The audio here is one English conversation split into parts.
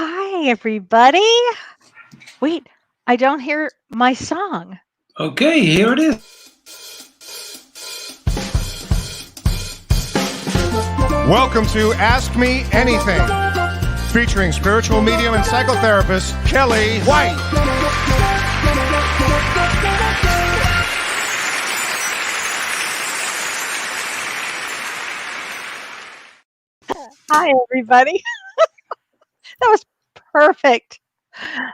Hi, everybody. Wait, I don't hear my song. Okay, here it is. Welcome to Ask Me Anything, featuring spiritual medium and psychotherapist Kellee White. Hi, everybody. That was perfect.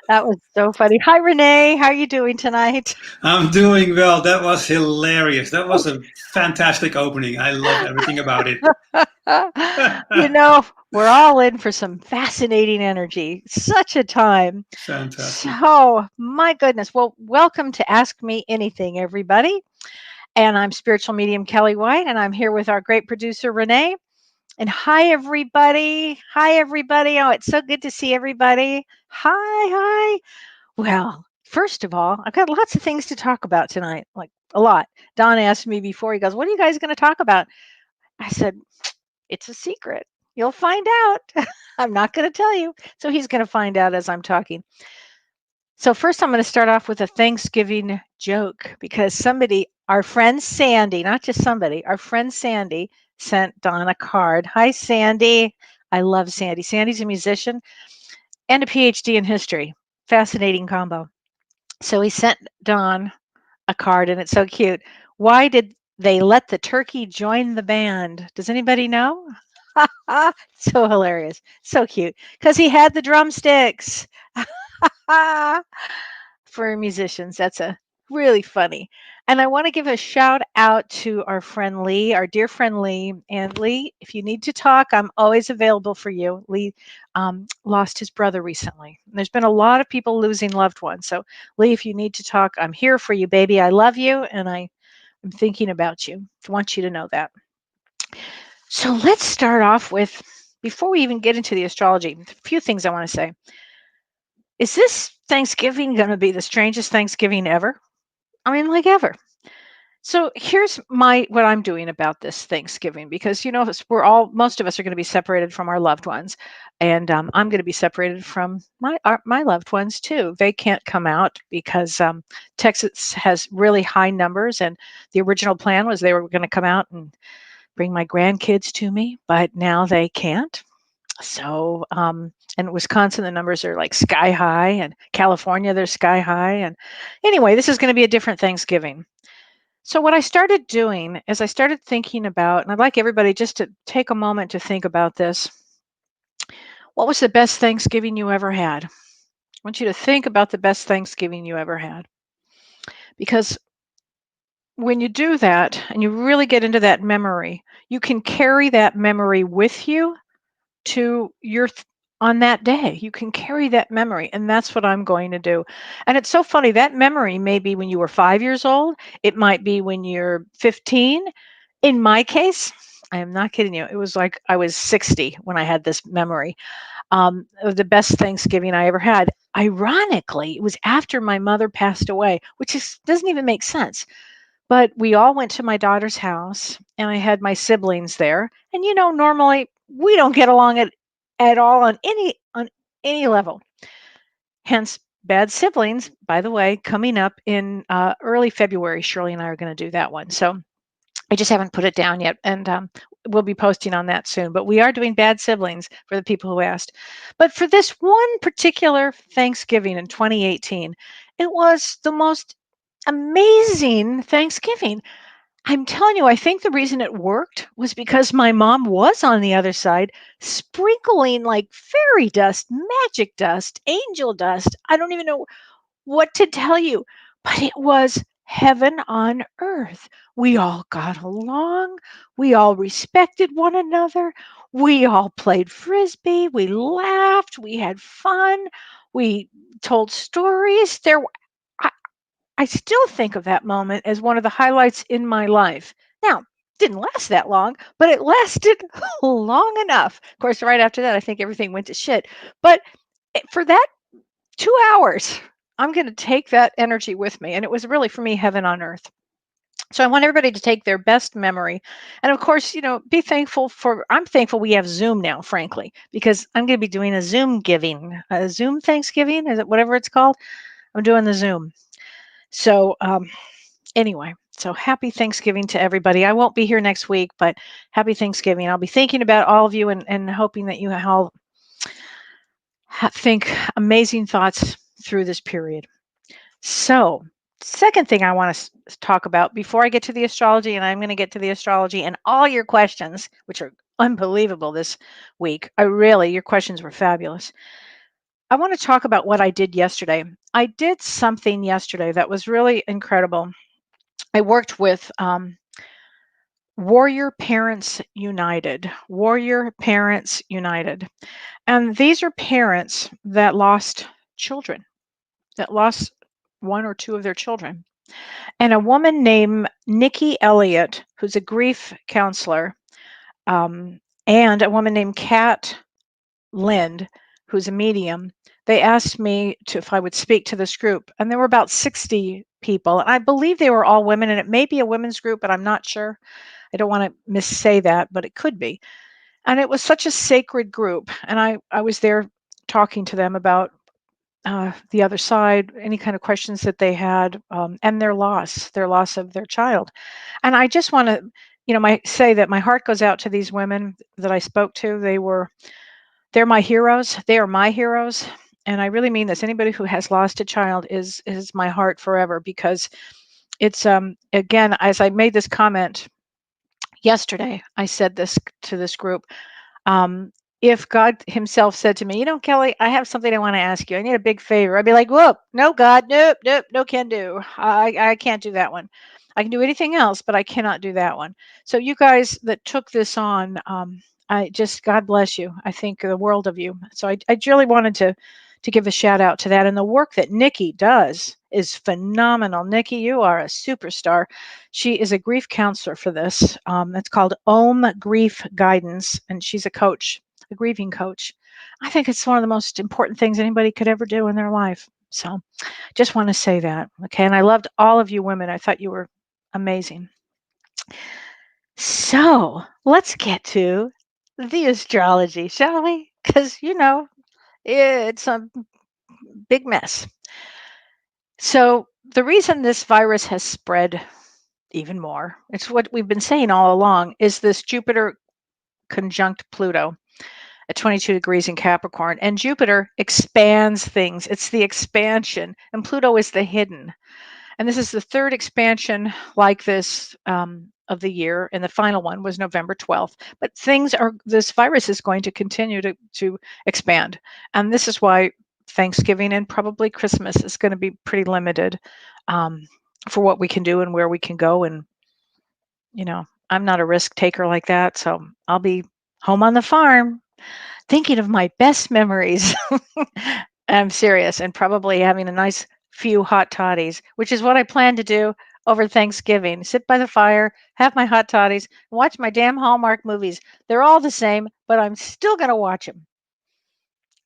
That was so funny. Hi, Renee. How are you doing tonight? I'm doing well. That was hilarious. That was a fantastic opening. I love everything about it. We're all in for some fascinating energy. Such a time. Fantastic. So, my goodness. Well, welcome to Ask Me Anything, everybody. And I'm Spiritual Medium Kellee White, and I'm here with our great producer, Renee. And hi, everybody. Hi, everybody. Oh, it's so good to see everybody. Hi. Well, first of all, I've got lots of things to talk about tonight, like a lot. Don asked me before, he goes, "What are you guys going to talk about?" I said, "It's a secret. You'll find out." I'm not going to tell you. So he's going to find out as I'm talking. So, first, I'm going to start off with a Thanksgiving joke because our friend Sandy, not just somebody, our friend Sandy sent Don a card. Hi, Sandy. I love Sandy. Sandy's a musician and a PhD in history. Fascinating combo. So he sent Don a card, and it's so cute. Why did they let the turkey join the band? Does anybody know? So hilarious. So cute. Because he had the drumsticks. For musicians. That's a really funny. And I want to give a shout out to our friend Lee, our dear friend Lee. And Lee, if you need to talk, I'm always available for you. Lee lost his brother recently. There's been a lot of people losing loved ones. So Lee, if you need to talk, I'm here for you, baby. I love you, and I'm thinking about you. I want you to know that. So let's start off with, before we even get into the astrology, a few things I want to say. Is this Thanksgiving going to be the strangest Thanksgiving ever? I mean, like ever. So here's what I'm doing about this Thanksgiving, because most of us are going to be separated from our loved ones, and I'm going to be separated from my loved ones too. They can't come out because Texas has really high numbers, and the original plan was they were going to come out and bring my grandkids to me, but now they can't. So, and Wisconsin, the numbers are like sky high, and California, they're sky high. And anyway, this is going to be a different Thanksgiving. So, what I started doing is I started thinking about, and I'd like everybody just to take a moment to think about this. What was the best Thanksgiving you ever had? I want you to think about the best Thanksgiving you ever had. Because when you do that and you really get into that memory, you can carry that memory with you to on that day. You can carry that memory, and that's what I'm going to do. And it's so funny, that memory may be when you were 5 years old, it might be when you're 15. In my case, I am not kidding you, it was like I was 60 when I had this memory of the best Thanksgiving I ever had. Ironically, it was after my mother passed away, which doesn't even make sense. But we all went to my daughter's house, and I had my siblings there. And normally we don't get along at all on any level. Hence, bad siblings. By the way, coming up in early February, Shirley and I are going to do that one. So I just haven't put it down yet, and we'll be posting on that soon. But we are doing bad siblings for the people who asked. But for this one particular Thanksgiving in 2018, it was the most amazing Thanksgiving. I'm telling you, I think the reason it worked was because my mom was on the other side, sprinkling like fairy dust, magic dust, angel dust. I don't even know what to tell you, but it was heaven on earth. We all got along. We all respected one another. We all played frisbee. We laughed. We had fun. We told stories. I still think of that moment as one of the highlights in my life. Now, didn't last that long, but it lasted long enough. Of course, right after that, I think everything went to shit. But for that 2 hours, I'm going to take that energy with me. And it was really, for me, heaven on earth. So I want everybody to take their best memory. And of course, be thankful I'm thankful we have Zoom now, frankly, because I'm going to be doing a Zoom giving, a Zoom Thanksgiving, is it whatever it's called? I'm doing the Zoom. So anyway, so happy Thanksgiving to everybody. I won't be here next week, but happy Thanksgiving. I'll be thinking about all of you and hoping that you all think amazing thoughts through this period. So, second thing I want to talk about before I get to the astrology, and I'm going to get to the astrology and all your questions, which are unbelievable this week. Your questions were fabulous. I want to talk about what I did yesterday. I did something yesterday that was really incredible. I worked with Warrior Parents United. Warrior Parents United. And these are parents that lost children, that lost one or two of their children. And a woman named Nikki Elliott, who's a grief counselor, and a woman named Kat Lind, who's a medium, they asked me if I would speak to this group. And there were about 60 people. And I believe they were all women, and it may be a women's group, but I'm not sure. I don't want to missay that, but it could be. And it was such a sacred group. And I was there talking to them about the other side, any kind of questions that they had, and their loss of their child. And I just want to, say that my heart goes out to these women that I spoke to. They're my heroes. They are my heroes. And I really mean this. Anybody who has lost a child is my heart forever, because it's, again, as I made this comment yesterday, I said this to this group. If God himself said to me, Kellee, I have something I want to ask you. I need a big favor. I'd be like, whoa, no, God, nope, no can do. I can't do that one. I can do anything else, but I cannot do that one. So you guys that took this on, God bless you. I think the world of you. So I really wanted to give a shout out to that. And the work that Nikki does is phenomenal. Nikki, you are a superstar. She is a grief counselor for this. It's called Om Grief Guidance, and she's a coach, a grieving coach. I think it's one of the most important things anybody could ever do in their life. So just want to say that. Okay. And I loved all of you women. I thought you were amazing. So let's get to the astrology, shall we? Because, it's a big mess. So the reason this virus has spread even more, it's what we've been saying all along, is this Jupiter conjunct Pluto at 22 degrees in Capricorn. And Jupiter expands things. It's the expansion. And Pluto is the hidden. And this is the third expansion like this of the year. And the final one was November 12th. But this virus is going to continue to expand. And this is why Thanksgiving and probably Christmas is going to be pretty limited for what we can do and where we can go. And, I'm not a risk taker like that. So I'll be home on the farm thinking of my best memories. I'm serious, and probably having a nice few hot toddies, which is what I plan to do over Thanksgiving. Sit by the fire, have my hot toddies, and watch my damn Hallmark movies. They're all the same, but I'm still going to watch them.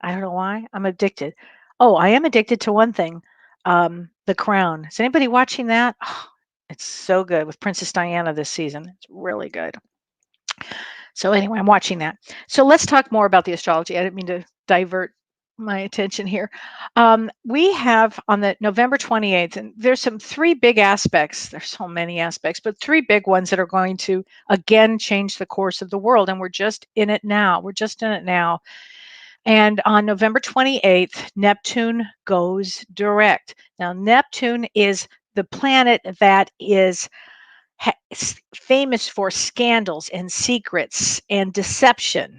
I don't know why. I'm addicted. Oh, I am addicted to one thing, The Crown. Is anybody watching that? Oh, it's so good with Princess Diana this season. It's really good. So anyway, I'm watching that. So let's talk more about the astrology. I didn't mean to divert my attention here. We have on the November 28th, and there's some three big aspects. There's so many aspects, but three big ones that are going to, again, change the course of the world. And we're just in it now. And on November 28th, Neptune goes direct. Now, Neptune is the planet that is famous for scandals and secrets and deception.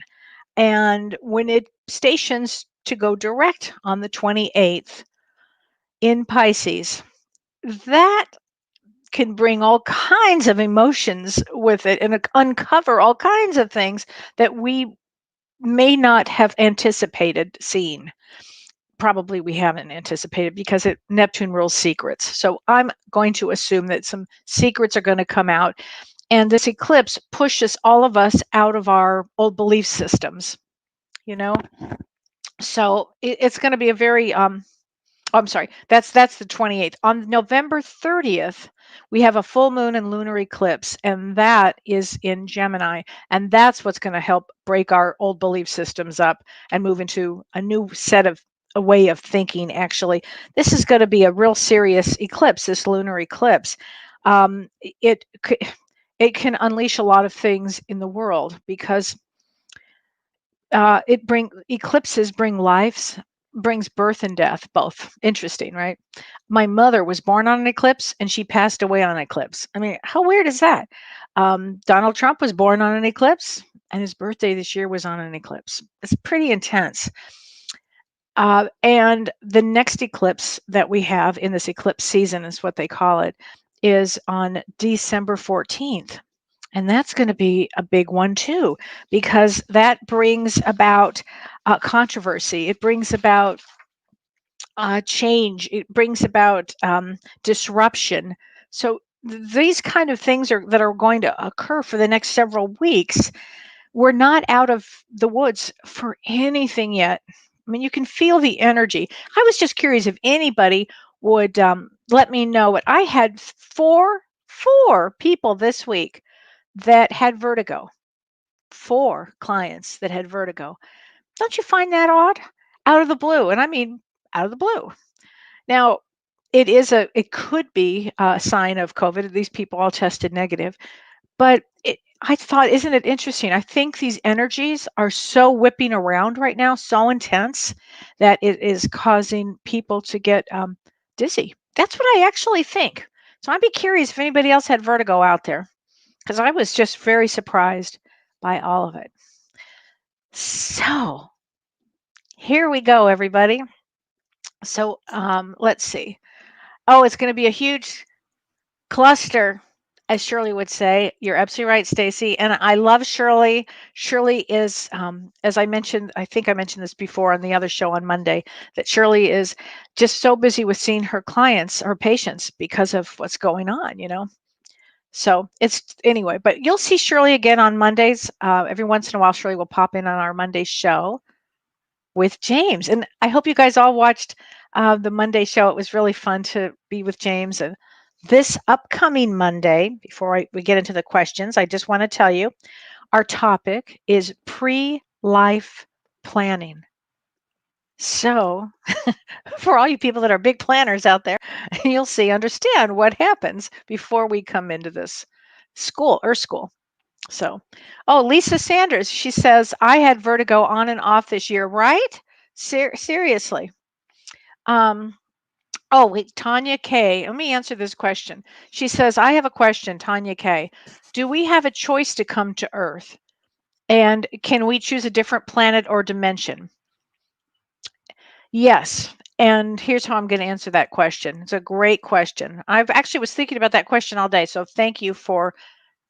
And when it stations to go direct on the 28th in Pisces, that can bring all kinds of emotions with it and uncover all kinds of things that we may not have anticipated seeing. Probably we haven't anticipated because Neptune rules secrets. So I'm going to assume that some secrets are going to come out. And this eclipse pushes all of us out of our old belief systems, So it's going to be a very Oh, I'm sorry. That's the 28th. On November 30th, we have a full moon and lunar eclipse, and that is in Gemini. And that's what's going to help break our old belief systems up and move into a new set of a way of thinking. Actually, this is going to be a real serious eclipse, this lunar eclipse. It it can unleash a lot of things in the world because eclipses bring lives, brings birth and death both. Interesting, right? My mother was born on an eclipse and she passed away on an eclipse. I mean, how weird is that? Donald Trump was born on an eclipse and his birthday this year was on an eclipse. It's pretty intense. And the next eclipse that we have in this eclipse season is what they call it, is on December 14th. And that's going to be a big one too, because that brings about controversy. It brings about change. It brings about disruption. So these kind of things that are going to occur for the next several weeks. We're not out of the woods for anything yet. I mean, you can feel the energy. I was just curious if anybody would let me know what I had four people this week that had vertigo. 4 clients that had vertigo. Don't you find that odd? Out of the blue, and I mean out of the blue. Now, it could be a sign of COVID. These people all tested negative, but I thought, isn't it interesting? I think these energies are so whipping around right now, so intense that it is causing people to get dizzy. That's what I actually think. So I'd be curious if anybody else had vertigo out there, because I was just very surprised by all of it. So here we go, everybody. So let's see. Oh, it's going to be a huge cluster, as Shirley would say. You're absolutely right, Stacy. And I love Shirley. Shirley is, as I mentioned, I think I mentioned this before on the other show on Monday, that Shirley is just so busy with seeing her clients, her patients, because of what's going on, you know. So it's anyway, but you'll see Shirley again on Mondays. Every once in a while, Shirley will pop in on our Monday show with James. And I hope you guys all watched the Monday show. It was really fun to be with James. And this upcoming Monday, before we get into the questions, I just want to tell you our topic is pre-life planning. So for all you people that are big planners out there, you'll understand what happens before we come into this school. So, oh, Lisa Sanders, she says, I had vertigo on and off this year, right? Seriously. Oh, wait, Tanya K. Let me answer this question. She says, I have a question, Tanya K. Do we have a choice to come to Earth? And can we choose a different planet or dimension? Yes. And here's how I'm going to answer that question. It's a great question. I've actually was thinking about that question all day. So thank you for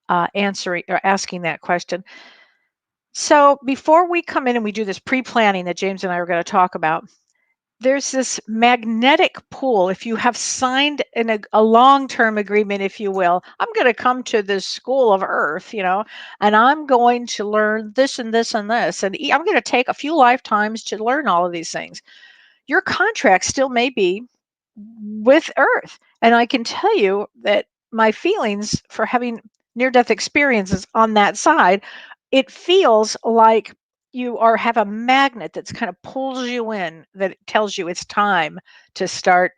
answering or asking that question. So before we come in and we do this pre-planning that James and I are going to talk about, there's this magnetic pull. If you have signed a long-term agreement, if you will, I'm going to come to this school of Earth, you know, and I'm going to learn this and this and this, and I'm going to take a few lifetimes to learn all of these things. Your contract still may be with Earth. And I can tell you that my feelings for having near-death experiences on that side, it feels like you have a magnet that's kind of pulls you in, that tells you it's time to start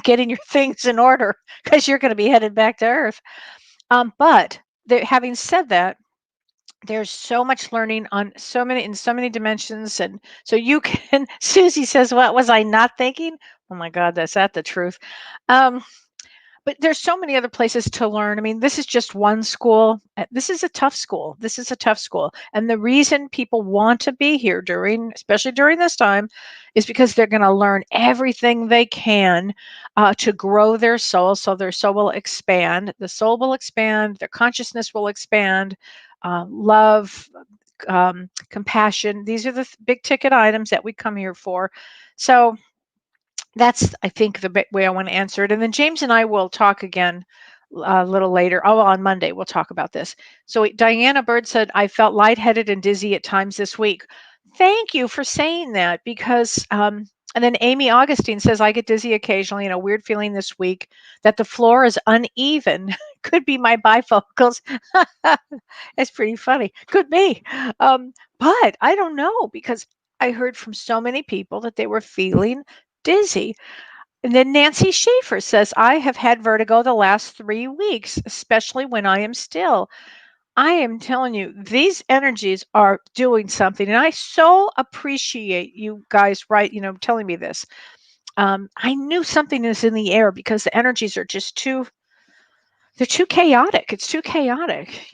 getting your things in order because you're going to be headed back to Earth. But having said that, there's so much learning in so many dimensions, and so you can. Susie says, "What was I not thinking?" Oh my God, that's the truth. But there's so many other places to learn. I mean, this is just one school. This is a tough school. And the reason people want to be here especially during this time, is because they're going to learn everything they can to grow their soul. So their soul will expand. The soul will expand. Their consciousness will expand. Love, compassion. These are the big ticket items that we come here for. So that's, I think, the way I want to answer it. And then James and I will talk again a little later. Oh, on Monday, we'll talk about this. So Diana Bird said, I felt lightheaded and dizzy at times this week. Thank you for saying that, because And then Amy Augustine says, I get dizzy occasionally and a weird feeling this week that the floor is uneven. Could be my bifocals. It's pretty funny. Could be. But I don't know because I heard from so many people that they were feeling dizzy. And then Nancy Schaefer says, I have had vertigo the last 3 weeks, especially when I am still. I am telling you, these energies are doing something. And I so appreciate you guys, right? Telling me this. I knew something is in the air because the energies are just they're too chaotic. It's too chaotic.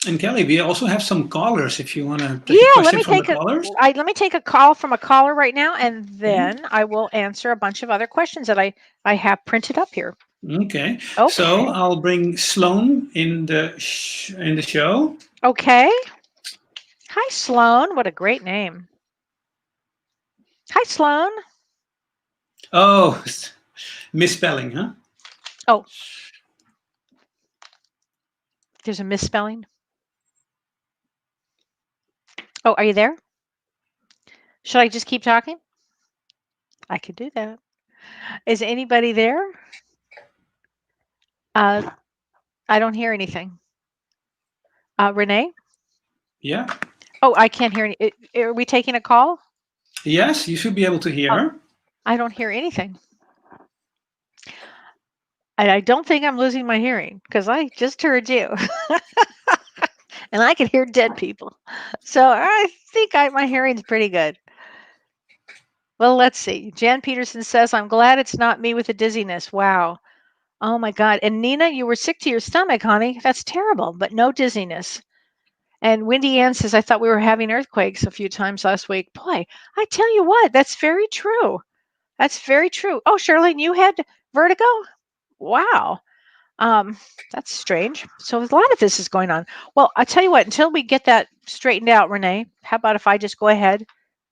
And Kelly, we also have some callers if you want to take a Yeah, let question me from the take a callers. let me take a call from a caller right now, and Mhm. then I will answer a bunch of other questions that I have printed up here. Okay. So Okay. I'll bring Sloan in the show. Okay. Hi, Sloan. What a great name. Hi, Sloan. Oh, misspelling, huh? Oh, there's a misspelling. Oh, are you there? Should I just keep talking? I could do that. Is anybody there? I don't hear anything. Renee? Yeah. Oh, I can't hear any. Are we taking a call? Yes, you should be able to hear Oh, her. I don't hear anything. And I don't think I'm losing my hearing because I just heard you. And I can hear dead people. So I think my hearing's pretty good. Well, let's see. Jan Peterson says, I'm glad it's not me with the dizziness. Wow. Oh my God. And Nina, you were sick to your stomach, honey. That's terrible, but no dizziness. And Wendy Ann says, I thought we were having earthquakes a few times last week. Boy, I tell you what, that's very true. That's very true. Oh, Charlene, you had vertigo? Wow. Um, that's strange. So a lot of this is going on. Well, I tell you what, until we get that straightened out, Renee, how about if I just go ahead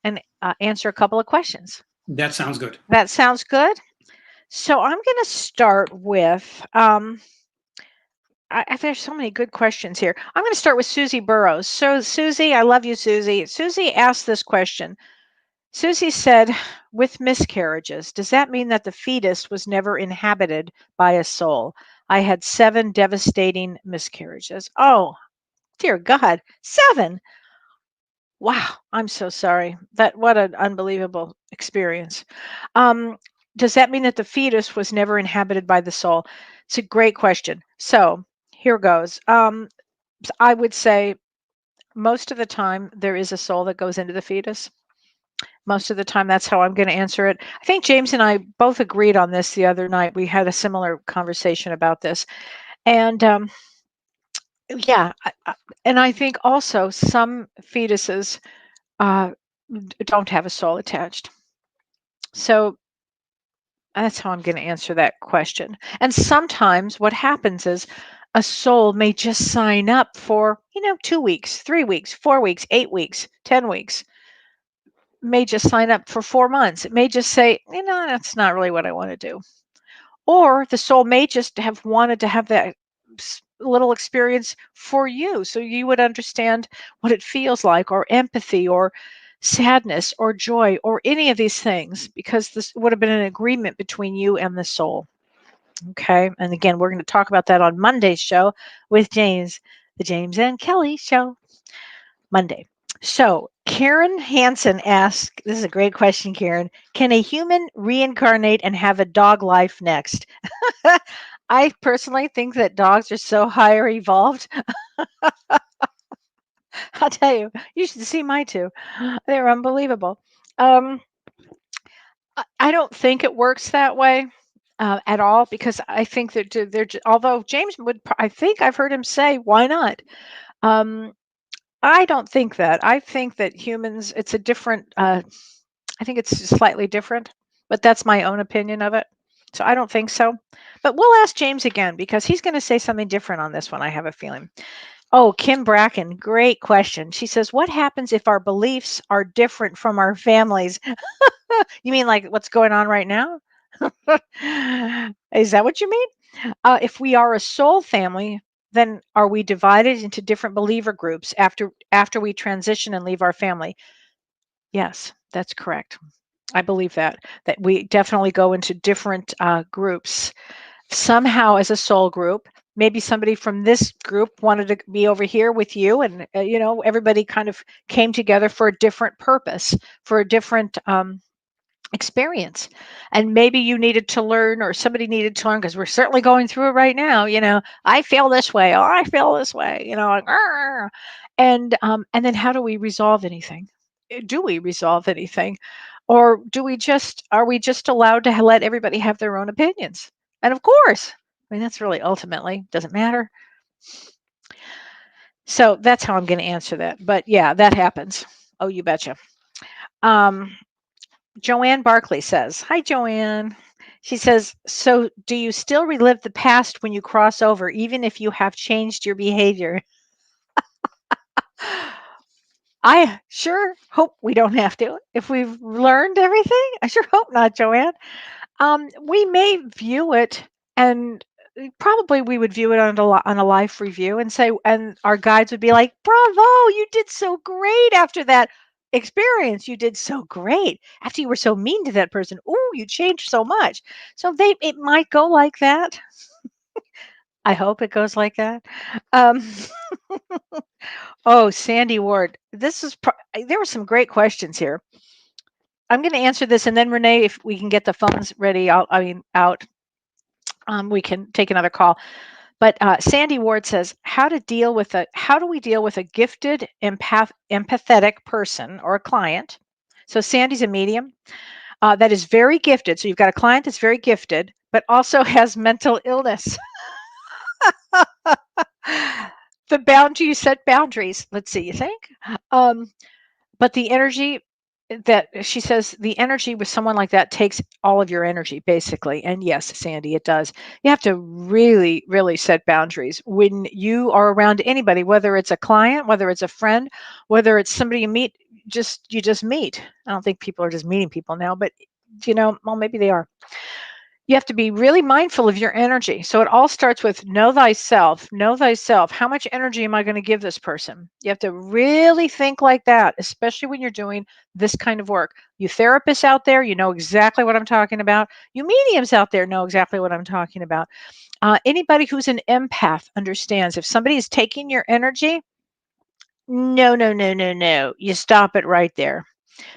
and answer a couple of questions? That sounds good. That sounds good. So I'm going to start with, there's so many good questions here. I'm going to start with Susie Burrows. So Susie, I love you, Susie. Susie asked this question. Susie said, with miscarriages, does that mean that the fetus was never inhabited by a soul? I had 7 devastating miscarriages. Oh, dear God, 7. Wow, I'm so sorry. What an unbelievable experience. Um, does that mean that the fetus was never inhabited by the soul? It's a great question. So here goes. I would say most of the time there is a soul that goes into the fetus. Most of the time, that's how I'm going to answer it. I think James and I both agreed on this the other night. We had a similar conversation about this. And yeah, and I think also some fetuses uh, don't have a soul attached. So that's how I'm going to answer that question. And sometimes what happens is a soul may just sign up for, 2 weeks, 3 weeks, 4 weeks, 8 weeks, 10 weeks, may just sign up for 4 months. It may just say, that's not really what I want to do. Or the soul may just have wanted to have that little experience for you so you would understand what it feels like, or empathy, or sadness, or joy, or any of these things, because this would have been an agreement between you and the soul. Okay. And again, we're going to talk about that on Monday's show with James, the James and Kelly show, Monday. So Karen Hansen asked, this is a great question, Karen. Can a human reincarnate and have a dog life next? I personally think that dogs are so higher evolved. I'll tell you, you should see my two. They're unbelievable. Um, I don't think it works that way at all, because I think that although James would, I think I've heard him say, why not? I don't think that. I think that humans, it's a different, I think it's slightly different, but that's my own opinion of it. So I don't think so. But we'll ask James again because he's going to say something different on this one, I have a feeling. Oh, Kim Bracken, great question. She says, what happens if our beliefs are different from our families? You mean like what's going on right now? Is that what you mean? If we are a soul family, then are we divided into different believer groups after we transition and leave our family? Yes, that's correct. I believe that we definitely go into different groups somehow as a soul group. Maybe somebody from this group wanted to be over here with you, and everybody kind of came together for a different purpose, for a different experience. And maybe you needed to learn, or somebody needed to learn, because we're certainly going through it right now. I feel this way, or I feel this way. Like, "Arr." And then how do we resolve anything? Do we resolve anything, or are we just allowed to let everybody have their own opinions? And of course, I mean, that's really ultimately doesn't matter. So that's how I'm going to answer that. But yeah, that happens. Oh, you betcha. Joanne Barkley says, "Hi, Joanne." She says, "So do you still relive the past when you cross over, even if you have changed your behavior?" I sure hope we don't have to. If we've learned everything, I sure hope not, Joanne. We may view it, and probably we would view it on a life review and say, and our guides would be like, "Bravo, you did so great after that experience. You did so great after you were so mean to that person. Oh, you changed so much." So it might go like that. I hope it goes like that. Um, oh, Sandy Ward, there were some great questions here. I'm going to answer this, and then Renee, if we can get the phones ready, out. We can take another call. But Sandy Ward says, how do we deal with a gifted, empathetic person or a client? So Sandy's a medium that is very gifted. So you've got a client that's very gifted, but also has mental illness. You set boundaries. Let's see, you think? But the energy that she says, the energy with someone like that takes all of your energy, basically. And yes, Sandy, it does. You have to really, really set boundaries when you are around anybody, whether it's a client, whether it's a friend, whether it's somebody you meet, you just meet. I don't think people are just meeting people now, but well, maybe they are. You have to be really mindful of your energy. So it all starts with know thyself. Know thyself. How much energy am I going to give this person? You have to really think like that, especially when you're doing this kind of work. You therapists out there, you know exactly what I'm talking about. You mediums out there know exactly what I'm talking about. Anybody who's an empath understands if somebody is taking your energy, no, no, no, no, no. You stop it right there.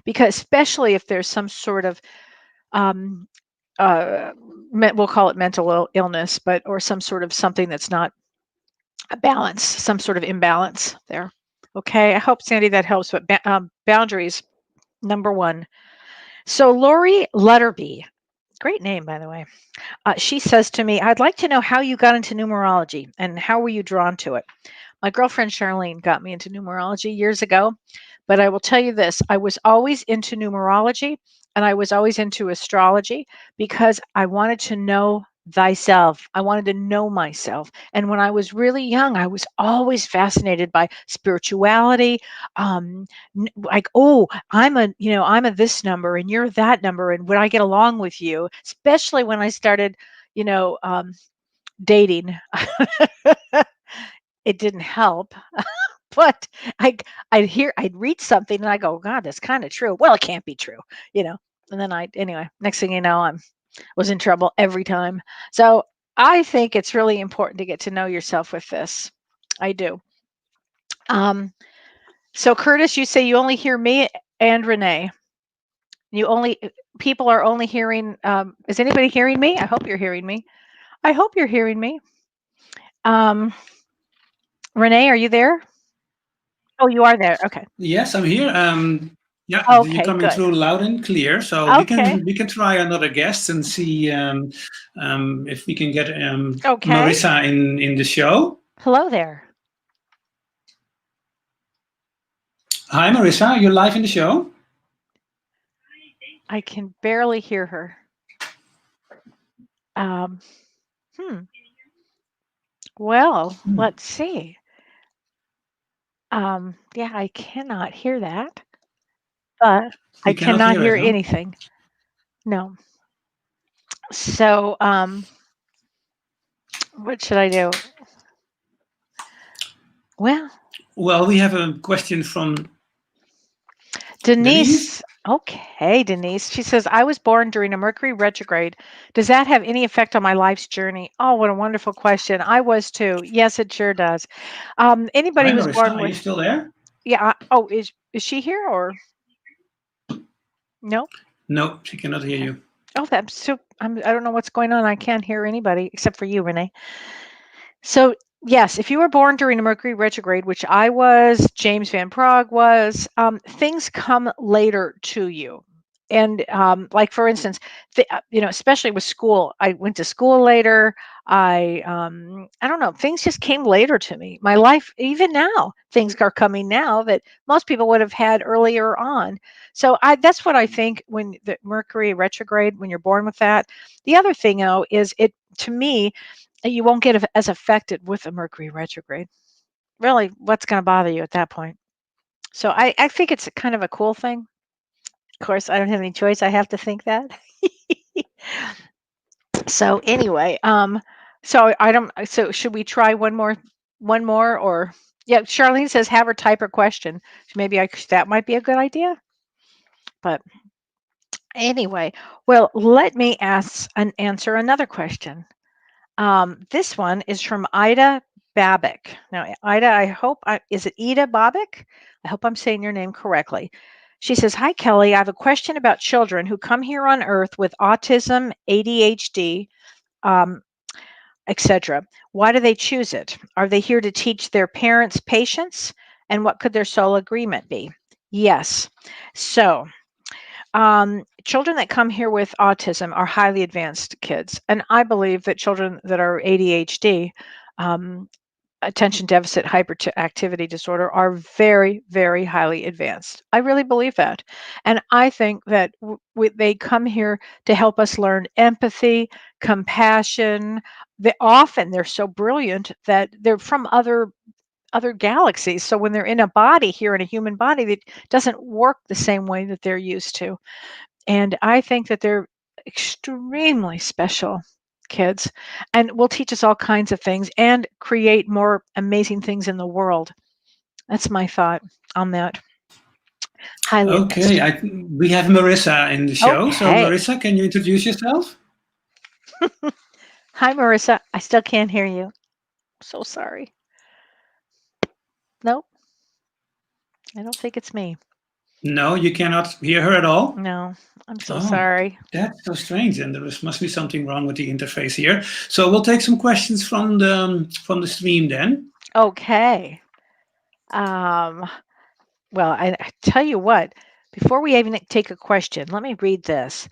Because especially if there's some sort of um, we'll call it mental illness, or some sort of something that's not a balance, some sort of imbalance there. Okay, I hope, Sandy, that helps. But boundaries, number one. So Lori Lutterby, great name, by the way. She says to me, "I'd like to know how you got into numerology and how were you drawn to it?" My girlfriend Charlene got me into numerology years ago, but I will tell you this, I was always into numerology and I was always into astrology because I wanted to know thyself. I wanted to know myself. And when I was really young, I was always fascinated by spirituality. Like, oh, I'm a this number and you're that number. And would I get along with you? Especially when I started, dating. It didn't help. But I'd read something and I go, God, that's kind of true. Well, it can't be true, you know. And then anyway, next thing you know, was in trouble every time. So I think it's really important to get to know yourself with this. I do. So Curtis, you say you only hear me and Renee. People are only hearing. Is anybody hearing me? I hope you're hearing me. I hope you're hearing me. Renee, are you there? Oh, you are there. Okay. Yes, I'm here. Yeah, you're Okay, coming good. through loud and clear. So Okay. we can try another guest and see if we can get Okay. Marisa in the show. Hello there. Hi, Marisa. You're live in the show. I can barely hear her. Well, let's see. Yeah, I cannot hear that, but I You cannot cannot hear hear it, no? anything. No. So, what should I do? Well, we have a question from Denise Okay, Denise. She says, I was born during a Mercury retrograde. Does that have any effect on my life's journey? Oh, what a wonderful question. I was too. Yes, it sure does. Anybody Hi, who's Marisa. born Are you with, still there? yeah. Oh, is she here or no? No, she cannot hear Okay. you. Oh, that's so. I don't know what's going on. I can't hear anybody except for you, Renee. So, yes, if you were born during a Mercury retrograde, which I was, James Van Prague was, things come later to you. And like for instance, especially with school, I went to school later. I don't know, things just came later to me. My life, even now, things are coming now that most people would have had earlier on. So that's what I think when the Mercury retrograde, when you're born with that. The other thing, though, is it to me you won't get as affected with a Mercury retrograde. Really, what's going to bother you at that point? So I think it's kind of a cool thing. Of course, I don't have any choice. I have to think that. So anyway, so I don't. So should we try one more, or yeah? Charlene says have her type her question. Maybe that might be a good idea. But anyway, well, let me ask and answer another question. This one is from Ida Babick. Now, Ida, is it Ida Babick? I hope I'm saying your name correctly. She says, Hi, Kelly. I have a question about children who come here on Earth with autism, ADHD, um, etc. Why do they choose it? Are they here to teach their parents patience? And what could their sole agreement be? Yes. So, children that come here with autism are highly advanced kids. And I believe that children that are ADHD, um, attention deficit hyperactivity disorder, are very, very highly advanced. I really believe that. And I think that they come here to help us learn empathy, compassion. They're so brilliant that they're from other galaxies. So when they're in a body here in a human body that doesn't work the same way that they're used to. And I think that they're extremely special kids and will teach us all kinds of things and create more amazing things in the world. That's my thought on that. Highly advanced. Okay, we have Marisa in the show. So, Okay. Marisa, can you introduce yourself? Hi, Marissa. I still can't hear you. So sorry. Nope. I don't think it's me. No, you cannot hear her at all. No, I'm so Oh, sorry. that's so strange. And must be something wrong with the interface here. So we'll take some questions from the stream then. Okay. Um, well, I tell you what, before we even take a question, let me read this.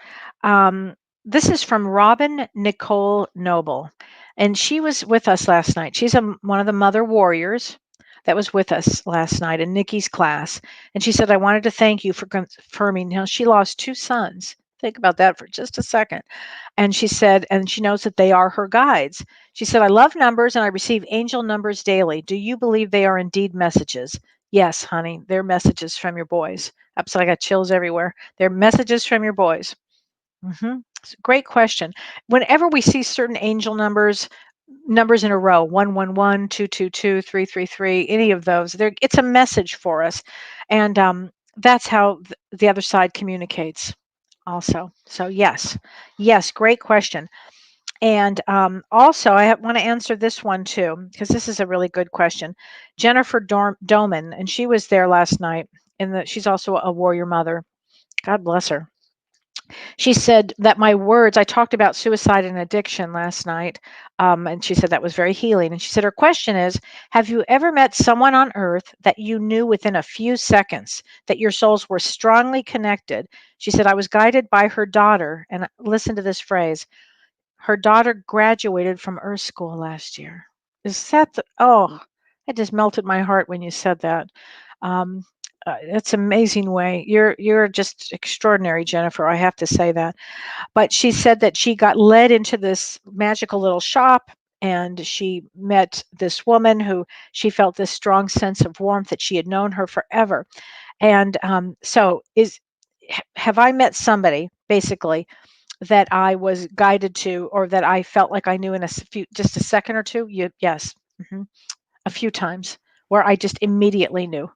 This is from Robin Nicole Noble, and she was with us last night. She's one of the mother warriors that was with us last night in Nikki's class. And she said, I wanted to thank you for confirming. Now, she lost two sons. Think about that for just a second. And she said, and she knows that they are her guides. She said, I love numbers and I receive angel numbers daily. Do you believe they are indeed messages? Yes, honey, they're messages from your boys. I got chills everywhere. They're messages from your boys. Great question. Whenever we see certain angel numbers in a row, 111, 222, 333, any of those, it's a message for us. And that's how the other side communicates also. So, yes, great question. And also, I want to answer this one too, because this is a really good question. Jennifer Doman, and she was there last night. She's also a warrior mother. God bless her. She said that my words, I talked about suicide and addiction last night, and she said that was very healing. And she said her question is, have you ever met someone on earth that you knew within a few seconds that your souls were strongly connected? She said, I was guided by her daughter, and listen to this phrase, her daughter graduated from Earth School last year. Is that it just melted my heart when you said that. Um, it's amazing way. You're just extraordinary, Jennifer. I have to say that. But she said that she got led into this magical little shop and she met this woman who she felt this strong sense of warmth that she had known her forever. And have I met somebody basically that I was guided to, or that I felt like I knew in just a second or two? Yes, a few times where I just immediately knew.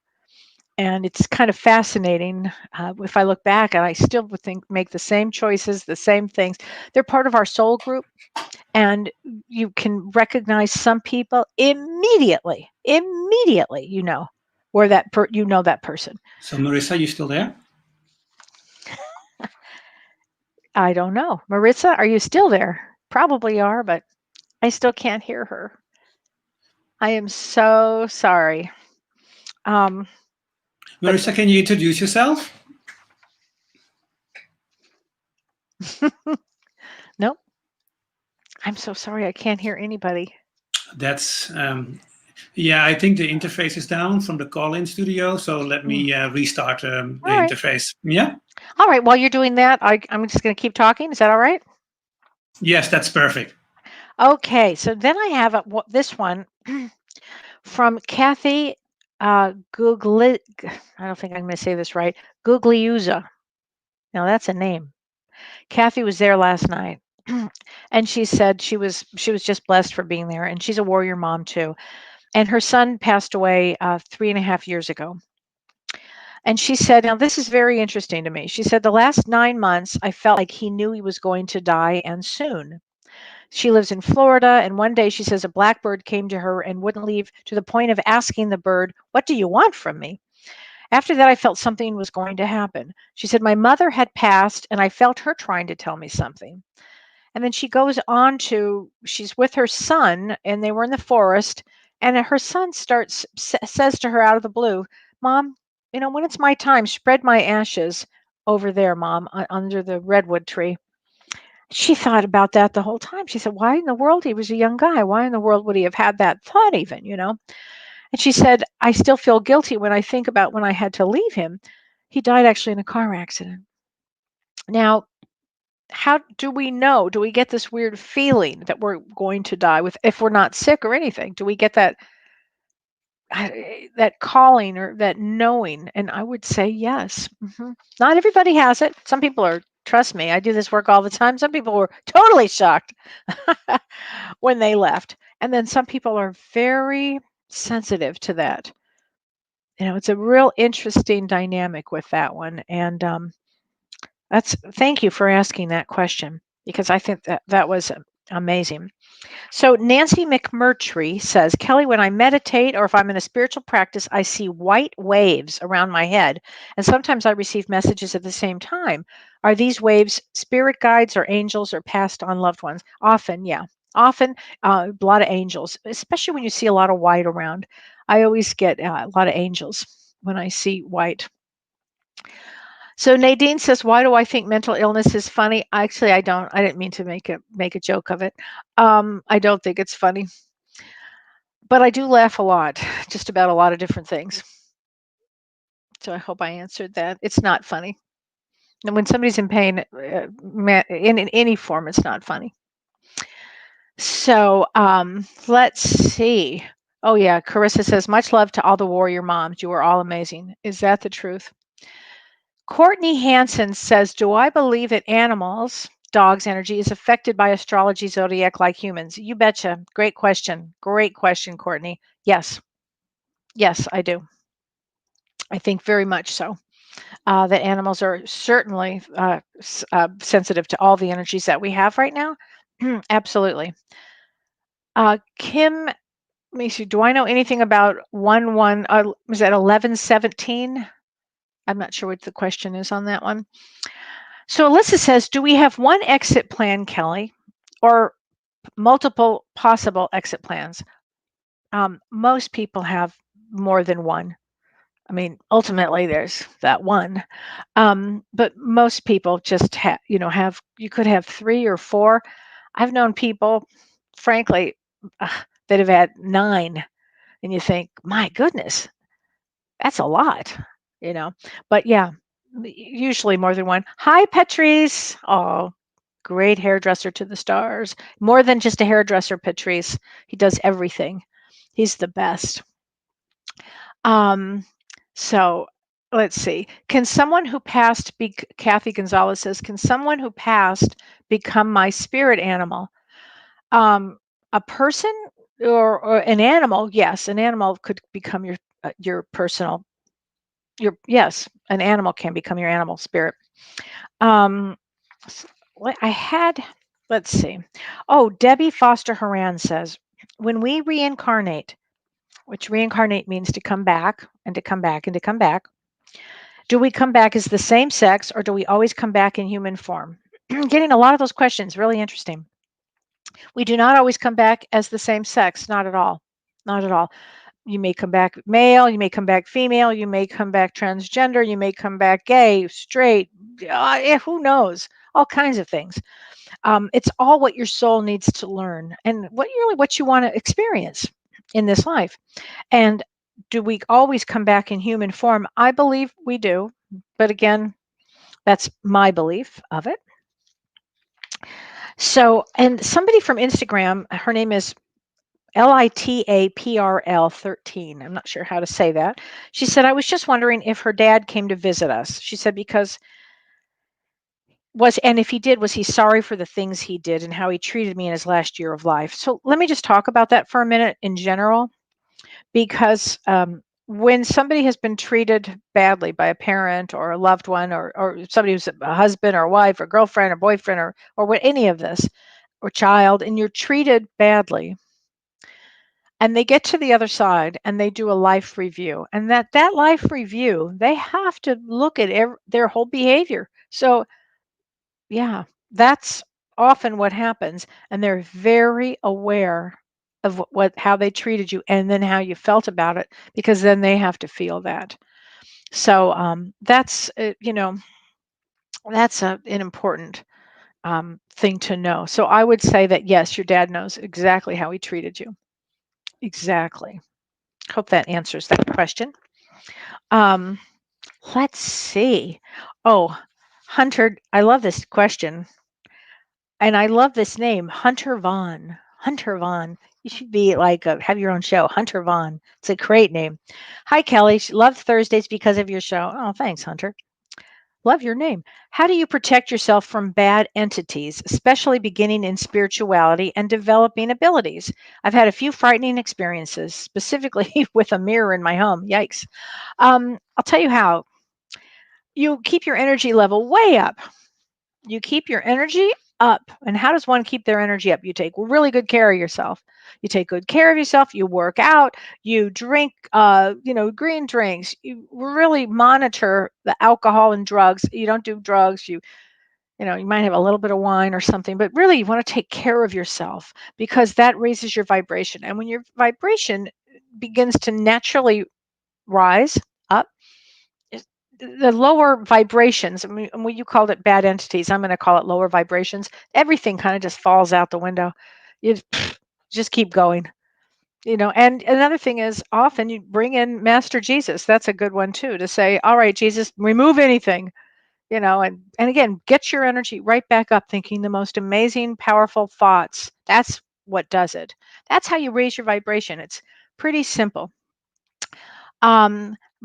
And it's kind of fascinating. If I look back, and I still would make the same choices, the same things. They're part of our soul group, and you can recognize some people immediately. Immediately, where that that person. So Marisa, you still there? I don't know. Marisa, are you still there? Probably are, but I still can't hear her. I am so sorry. Marisa, can you introduce yourself? Nope. I'm so sorry. I can't hear anybody. That's yeah. I think the interface is down from the call-in studio. So let me restart the All right. interface. Yeah. All right. While you're doing that, I'm just going to keep talking. Is that all right? Yes, that's perfect. Okay. So then I have this one from Kathy Googli. I don't think I'm going to say this right. Gugliusa. Now that's a name. Kathy was there last night. And she said she was just blessed for being there, and she's a warrior mom too. And her son passed away 3.5 years ago. And she said, now this is very interesting to me. She said, the last 9 months, I felt like he knew he was going to die and soon. She lives in Florida. And one day she says a blackbird came to her and wouldn't leave, to the point of asking the bird, what do you want from me? After that, I felt something was going to happen. She said, my mother had passed and I felt her trying to tell me something. And then she goes on to, she's with her son and they were in the forest. And her son says to her out of the blue, Mom, when it's my time, spread my ashes over there, Mom, under the redwood tree. She thought about that the whole time. She said, why in the world? He was a young guy. Why in the world would he have had that thought even, And she said, I still feel guilty when I think about when I had to leave him. He died actually in a car accident. Now, how do we know? Do we get this weird feeling that we're going to die if we're not sick or anything? Do we get that calling or that knowing? And I would say yes. Not everybody has it. Some people are, trust me, I do this work all the time. Some people were totally shocked when they left. And then some people are very sensitive to that. It's a real interesting dynamic with that one. And thank you for asking that question, because I think that was amazing. So Nancy McMurtry says, Kellee, when I meditate or if I'm in a spiritual practice, I see white waves around my head, and sometimes I receive messages at the same time. Are these waves spirit guides or angels or passed on loved ones? Often, yeah. Often a lot of angels, especially when you see a lot of white around. I always get a lot of angels when I see white. So Nadine says, why do I think mental illness is funny? Actually, I don't. I didn't mean to make a joke of it. I don't think it's funny. But I do laugh a lot, just about a lot of different things. So I hope I answered that. It's not funny. And when somebody's in pain, in any form, it's not funny. So let's see. Oh, yeah. Carissa says, much love to all the warrior moms. You are all amazing. Is that the truth? Courtney Hansen says, do I believe that animals, dogs' energy is affected by astrology zodiac like humans? You betcha. Great question. Great question, Courtney. Yes. Yes, I do. I think very much so. That animals are certainly sensitive to all the energies that we have right now. Absolutely. Kim, let me see. Do I know anything about 1-1? Was that 1117? I'm not sure what the question is on that one. So Alyssa says, do we have one exit plan, Kellee, or multiple possible exit plans? Most people have more than one. I mean, ultimately, there's that one. But most people just you could have 3 or 4. I've known people, frankly, that have had 9. And you think, my goodness, that's a lot, But yeah, usually more than one. Hi, Patrice. Oh, great hairdresser to the stars. More than just a hairdresser, Patrice. He does everything. He's the best. So let's see. Can someone who passed be Kathy Gonzalez says, can someone who passed become my spirit animal? A person or an animal? Yes, an animal could become your personal Yes, an animal can become your animal spirit. Um, I had, let's see. Oh, Debbie Foster Horan says, when we reincarnate, which reincarnate means to come back and to come back and to come back, do we come back as the same sex or do we always come back in human form? Getting a lot of those questions, really interesting. We do not always come back as the same sex, not at all. Not at all. You may come back male, you may come back female, you may come back transgender, you may come back gay, straight, who knows? All kinds of things. It's all what your soul needs to learn and what you want to experience in this life. And do we always come back in human form? I believe we do. But again, that's my belief of it. So, and somebody from Instagram, her name is LITAPRL 13. I'm not sure how to say that. She said, I was just wondering if her dad came to visit us. She said, and if he did, was he sorry for the things he did and how he treated me in his last year of life? So let me just talk about that for a minute in general, because when somebody has been treated badly by a parent or a loved one or somebody who's a husband or a wife or girlfriend or boyfriend or what any of this or child, and you're treated badly, and they get to the other side and they do a life review, and that life review, they have to look at their whole behavior. So yeah, that's often what happens, and they're very aware of how they treated you and then how you felt about it, because then they have to feel that. So that's that's an important thing to know. So I would say that yes, your dad knows exactly how he treated you. Exactly. Hope that answers that question. Um, let's see. Oh, Hunter, I love this question. And I love this name, Hunter Vaughn. Hunter Vaughn. You should be like have your own show, Hunter Vaughn. It's a great name. Hi, Kelly. Love Thursdays because of your show. Oh, thanks, Hunter. Love your name. How do you protect yourself from bad entities, especially beginning in spirituality and developing abilities? I've had a few frightening experiences, specifically with a mirror in my home. Yikes. I'll tell you how. You keep your energy level way up. You keep your energy up. And how does one keep their energy up? You take really good care of yourself. You take good care of yourself. You work out. You drink, green drinks. You really monitor the alcohol and drugs. You don't do drugs. You might have a little bit of wine or something, but really you want to take care of yourself, because that raises your vibration. And when your vibration begins to naturally rise up, the lower vibrations, I mean, when you called it bad entities, I'm going to call it lower vibrations. Everything kind of just falls out the window. You just keep going, And another thing is, often you bring in Master Jesus. That's a good one too, to say, all right, Jesus, remove anything, and again, get your energy right back up, thinking the most amazing, powerful thoughts. That's what does it. That's how you raise your vibration. It's pretty simple.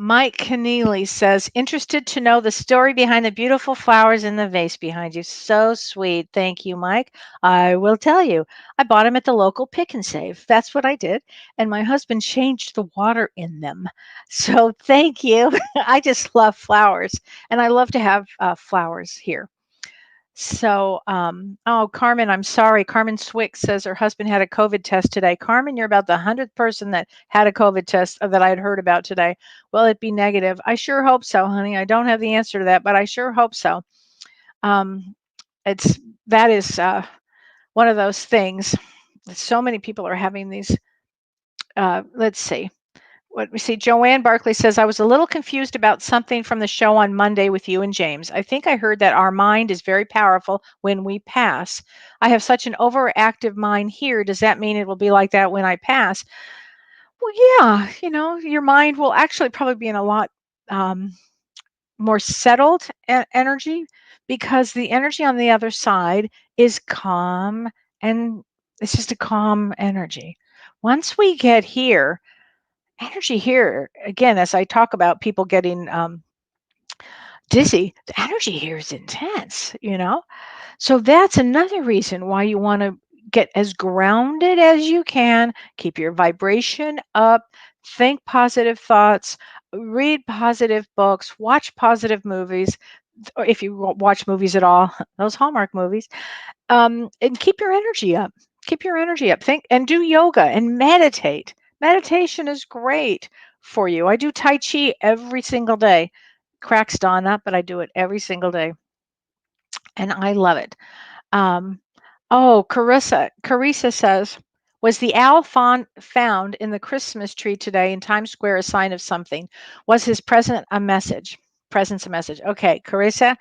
Mike Keneally says, interested to know the story behind the beautiful flowers in the vase behind you. So sweet. Thank you, Mike. I will tell you. I bought them at the local Pick and Save. That's what I did. And my husband changed the water in them. So thank you. I just love flowers. And I love to have flowers here. So, Carmen, I'm sorry. Carmen Swick says her husband had a COVID test today. Carmen, you're about the 100th person that had a COVID test that I'd heard about today. Will it be negative? I sure hope so, honey. I don't have the answer to that, but I sure hope so. That is one of those things. So many people are having these. Let's see. What we see, Joanne Barkley says, I was a little confused about something from the show on Monday with you and James. I think I heard that our mind is very powerful when we pass. I have such an overactive mind here. Does that mean it will be like that when I pass? Well, yeah, your mind will actually probably be in a lot more settled energy, because the energy on the other side is calm, and it's just a calm energy. Once we get here, energy here, again, as I talk about people getting dizzy, the energy here is intense, So that's another reason why you want to get as grounded as you can, keep your vibration up, think positive thoughts, read positive books, watch positive movies, or if you watch movies at all, those Hallmark movies, and keep your energy up. Keep your energy up. Think and do yoga and meditate. Meditation is great for you. I do Tai Chi every single day. Cracks dawn up, but I do it every single day, and I love it. Um, oh, Carissa says, was the owl found in the Christmas tree today in Times Square a sign of something? Was his present a message? Presence a message. Okay, Carissa,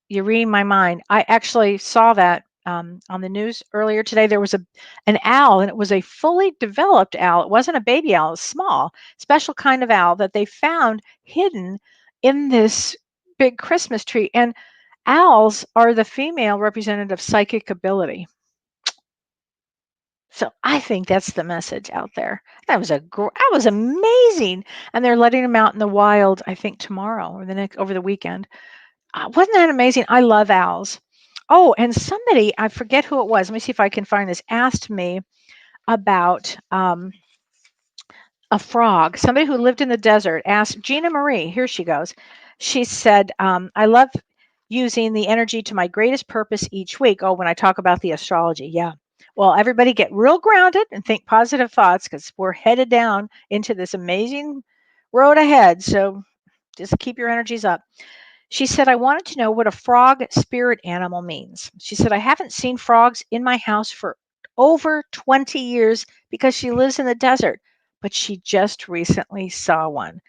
you're reading my mind. I actually saw that on the news earlier today. There was an owl, and it was a fully developed owl. It wasn't a baby owl. It was small, special kind of owl that they found hidden in this big Christmas tree. And owls are the female representative of psychic ability. So I think that's the message out there. That was amazing. And they're letting them out in the wild, I think tomorrow or over the weekend. Wasn't that amazing? I love owls. Oh, and somebody, I forget who it was. Let me see if I can find this, asked me about a frog. Somebody who lived in the desert asked Gina Marie. Here she goes. She said, I love using the energy to my greatest purpose each week. Oh, when I talk about the astrology. Yeah. Well, everybody get real grounded and think positive thoughts because we're headed down into this amazing road ahead. So just keep your energies up. She said, I wanted to know what a frog spirit animal means. She said, I haven't seen frogs in my house for over 20 years because she lives in the desert, but she just recently saw one.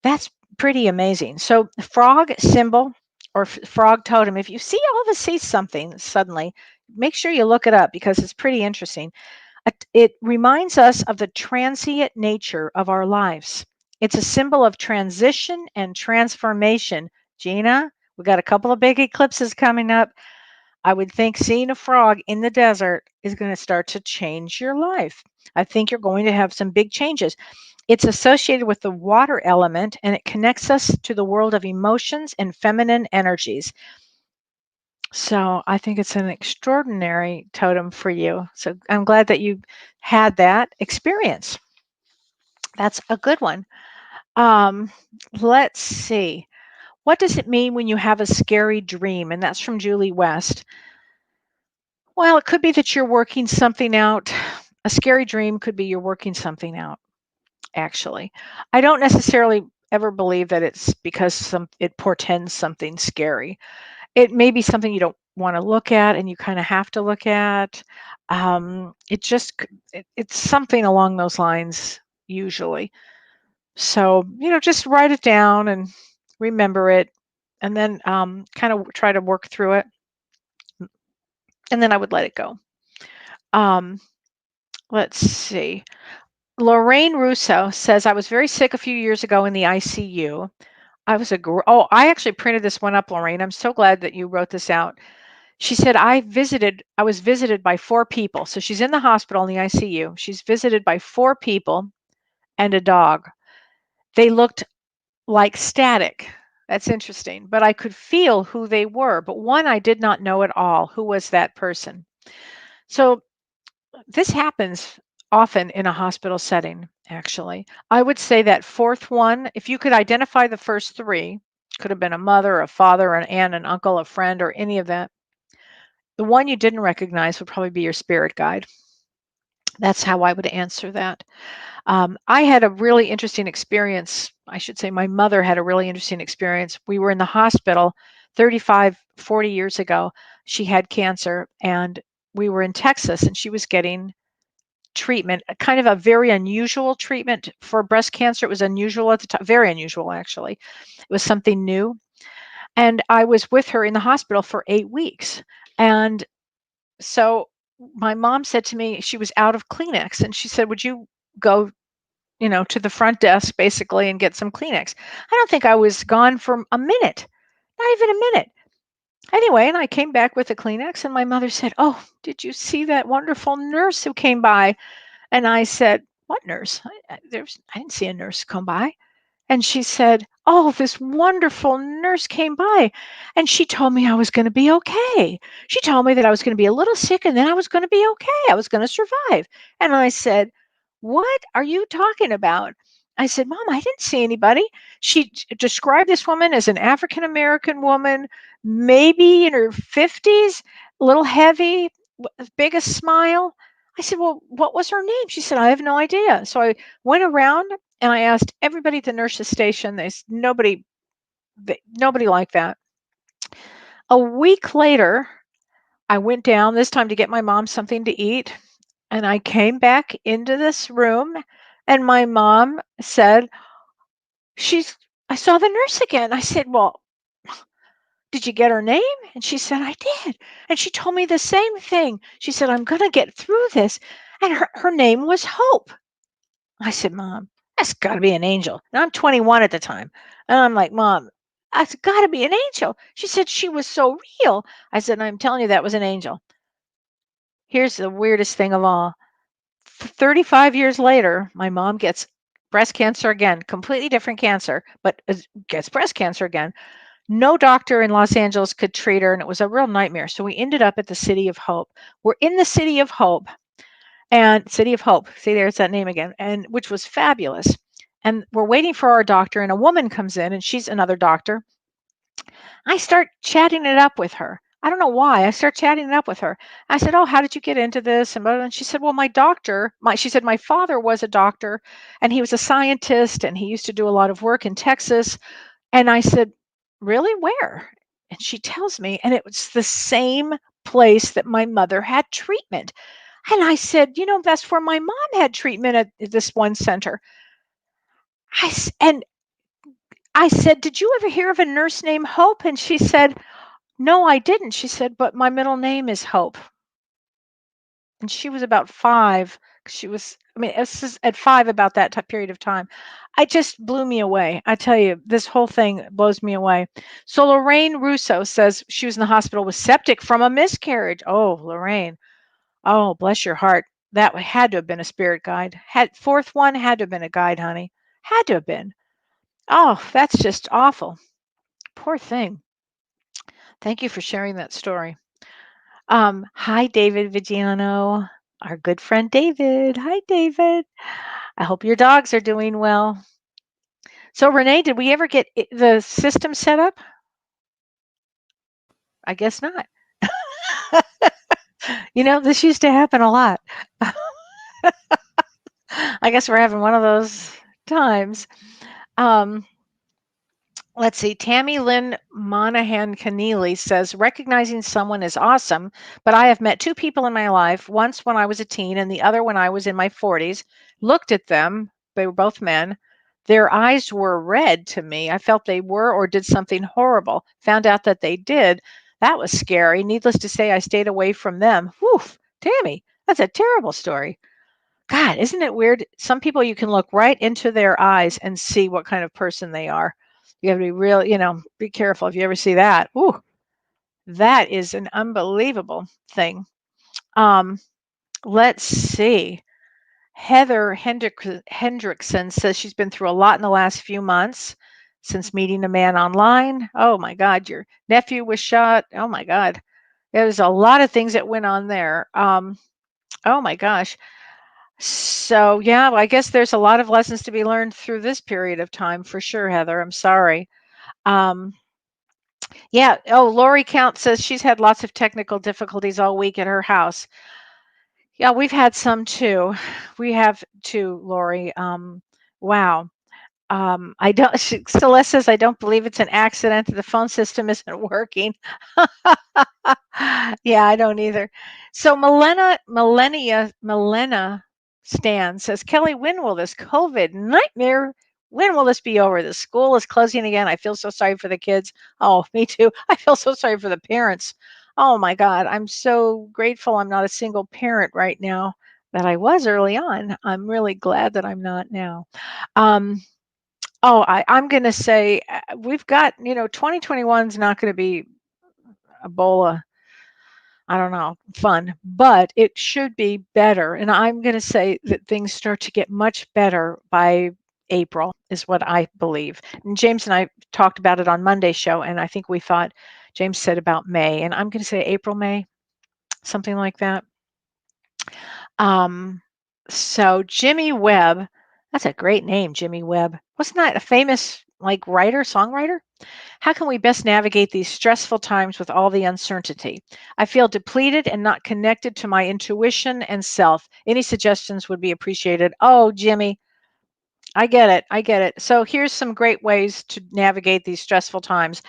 That's pretty amazing. So, frog symbol or frog totem, if you all of a see something suddenly, make sure you look it up because it's pretty interesting. It reminds us of the transient nature of our lives. It's a symbol of transition and transformation. Gina, we got a couple of big eclipses coming up. I would think seeing a frog in the desert is going to start to change your life. I think you're going to have some big changes. It's associated with the water element and it connects us to the world of emotions and feminine energies. So I think it's an extraordinary totem for you. So I'm glad that you had that experience. That's a good one. Let's see. What does it mean when you have a scary dream? And that's from Julie West. Well, it could be that you're working something out. A scary dream could be you're working something out, actually. I don't necessarily ever believe that it's because it portends something scary. It may be something you don't want to look at and you kind of have to look at. It's something along those lines, usually. So, just write it down and remember it and then kind of try to work through it. And then I would let it go. Let's see. Lorraine Russo says, I was very sick a few years ago in the ICU. I actually printed this one up, Lorraine. I'm so glad that you wrote this out. She said, I was visited by 4 people. So she's in the hospital in the ICU. She's visited by 4 people and a dog. They looked like static. That's interesting. But I could feel who they were. But one I did not know at all. Who was that person? So this happens often in a hospital setting, actually. I would say that 4th one, if you could identify the first 3, could have been a mother, a father, an aunt, an uncle, a friend, or any of that. The one you didn't recognize would probably be your spirit guide. That's how I would answer that. I had a really interesting experience. I should say my mother had a really interesting experience. We were in the hospital 35, 40 years ago. She had cancer and we were in Texas and she was getting treatment, kind of a very unusual treatment for breast cancer. It was unusual at the time, very unusual actually. It was something new. And I was with her in the hospital for 8 weeks. And so my mom said to me, she was out of Kleenex and she said, would you go, to the front desk basically and get some Kleenex? I don't think I was gone for a minute, not even a minute. Anyway, and I came back with the Kleenex and my mother said, oh, did you see that wonderful nurse who came by? And I said, what nurse? I didn't see a nurse come by. And she said, oh, this wonderful nurse came by and she told me I was going to be okay. She told me that I was going to be a little sick and then I was going to be okay. I was going to survive. And I said, what are you talking about? I said, Mom, I didn't see anybody. She described this woman as an African-American woman, maybe in her 50s, a little heavy, biggest smile. I said, well, what was her name? She said, I have no idea. So I went around and I asked everybody at the nurse's station. Nobody like that. A week later, I went down this time to get my mom something to eat. And I came back into this room and my mom said, I saw the nurse again. I said, well, did you get her name? And she said, I did. And she told me the same thing. She said, I'm going to get through this. And her name was Hope. I said, Mom, that's got to be an angel. And I'm 21 at the time. And I'm like, Mom, that's got to be an angel. She said, she was so real. I said, I'm telling you, that was an angel. Here's the weirdest thing of all. 35 years later, my mom gets breast cancer again, completely different cancer, but gets breast cancer again. No doctor in Los Angeles could treat her, and it was a real nightmare. So we ended up at the City of Hope. We're in the City of Hope, and City of Hope, see, there's that name again, and which was fabulous. And we're waiting for our doctor, and a woman comes in, and she's another doctor. I start chatting it up with her. I don't know why. I start chatting it up with her. I said, "Oh, how did you get into this?" And she said, "Well, she said my father was a doctor, and he was a scientist, and he used to do a lot of work in Texas." And I said, "Really? Where?" And she tells me, and it was the same place that my mother had treatment. And I said, that's where my mom had treatment at this one center. And I said, "Did you ever hear of a nurse named Hope?" And she said, "No, I didn't." She said, "But my middle name is Hope." And she was about 5. It was at 5 about that period of time. It just blew me away. I tell you, this whole thing blows me away. So Lorraine Russo says she was in the hospital with septic from a miscarriage. Oh, Lorraine. Oh, bless your heart. That had to have been a spirit guide. Fourth one had to have been a guide, honey. Had to have been. Oh, that's just awful. Poor thing. Thank you for sharing that story. Hi, David Vigiano, our good friend David. Hi, David. I hope your dogs are doing well. So, Renee, did we ever get the system set up? I guess not. This used to happen a lot. I guess we're having one of those times. Let's see. Tammy Lynn Monahan Keneally says, recognizing someone is awesome, but I have met 2 people in my life, once when I was a teen and the other when I was in my 40s, looked at them. They were both men. Their eyes were red to me. I felt they were or did something horrible. Found out that they did. That was scary. Needless to say, I stayed away from them. Whew, Tammy, that's a terrible story. God, isn't it weird? Some people you can look right into their eyes and see what kind of person they are. You have to be real, be careful if you ever see that. Ooh, that is an unbelievable thing. Let's see. Heather Hendrickson says she's been through a lot in the last few months since meeting a man online. Oh my God, your nephew was shot. Oh my God. There's a lot of things that went on there. Oh my gosh. So yeah, I guess there's a lot of lessons to be learned through this period of time for sure, Heather. I'm sorry. Yeah. Oh, Lori Count says she's had lots of technical difficulties all week at her house. Yeah, we've had some too. We have too, Lori. Wow. I don't. Celeste says I don't believe it's an accident that the phone system isn't working. Yeah, I don't either. So Milena Stan says, Kelly, when will this COVID nightmare? When will this be over? The school is closing again. I feel so sorry for the kids. Oh, me too. I feel so sorry for the parents. Oh my God, I'm so grateful I'm not a single parent right now that I was early on. I'm really glad that I'm not now. I'm going to say we've got, 2021 is not going to be a bowl of, I don't know, fun, but it should be better. And I'm going to say that things start to get much better by April is what I believe. And James and I talked about it on Monday's show, and I think we thought James said about May, and I'm going to say April, May, something like that. So Jimmy Webb That's a great name, Jimmy Webb. Wasn't that a famous like writer, songwriter? How can we best navigate these stressful times with all the uncertainty? I feel depleted and not connected to my intuition and self. Any suggestions would be appreciated. Oh, Jimmy, I get it. I get it. So here's some great ways to navigate these stressful times.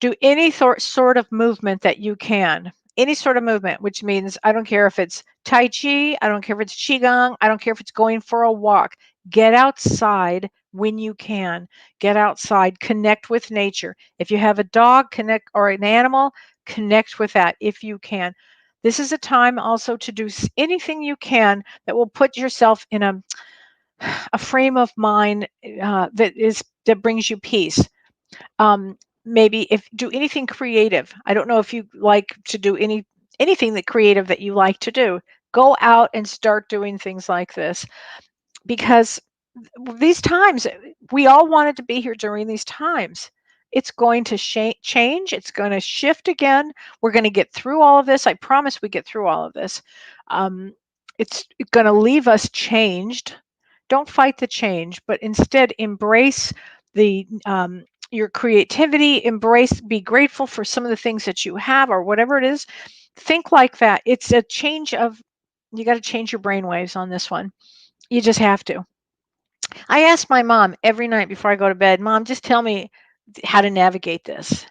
Do any sort of movement that you can. Any sort of movement, which means I don't care if it's Tai Chi, I don't care if it's Qigong, I don't care if it's going for a walk. Get outside when you can. Get outside, connect with nature. If you have a dog, connect, or an animal, connect with that if you can. This is a time also to do anything you can that will put yourself in a frame of mind that brings you peace. Maybe if do anything creative. I don't know if you like to do anything that creative that you like to do. Go out and start doing things like this, because these times, we all wanted to be here during these times. It's going to change. It's going to shift again. We're going to get through all of this. I promise we get through all of this. It's going to leave us changed. Don't fight the change, but instead embrace the your creativity. Be grateful for some of the things that you have or whatever it is. Think like that. It's a change of. You got to change your brainwaves on this one. You just have to. I ask my mom every night before I go to bed, Mom, just tell me how to navigate this.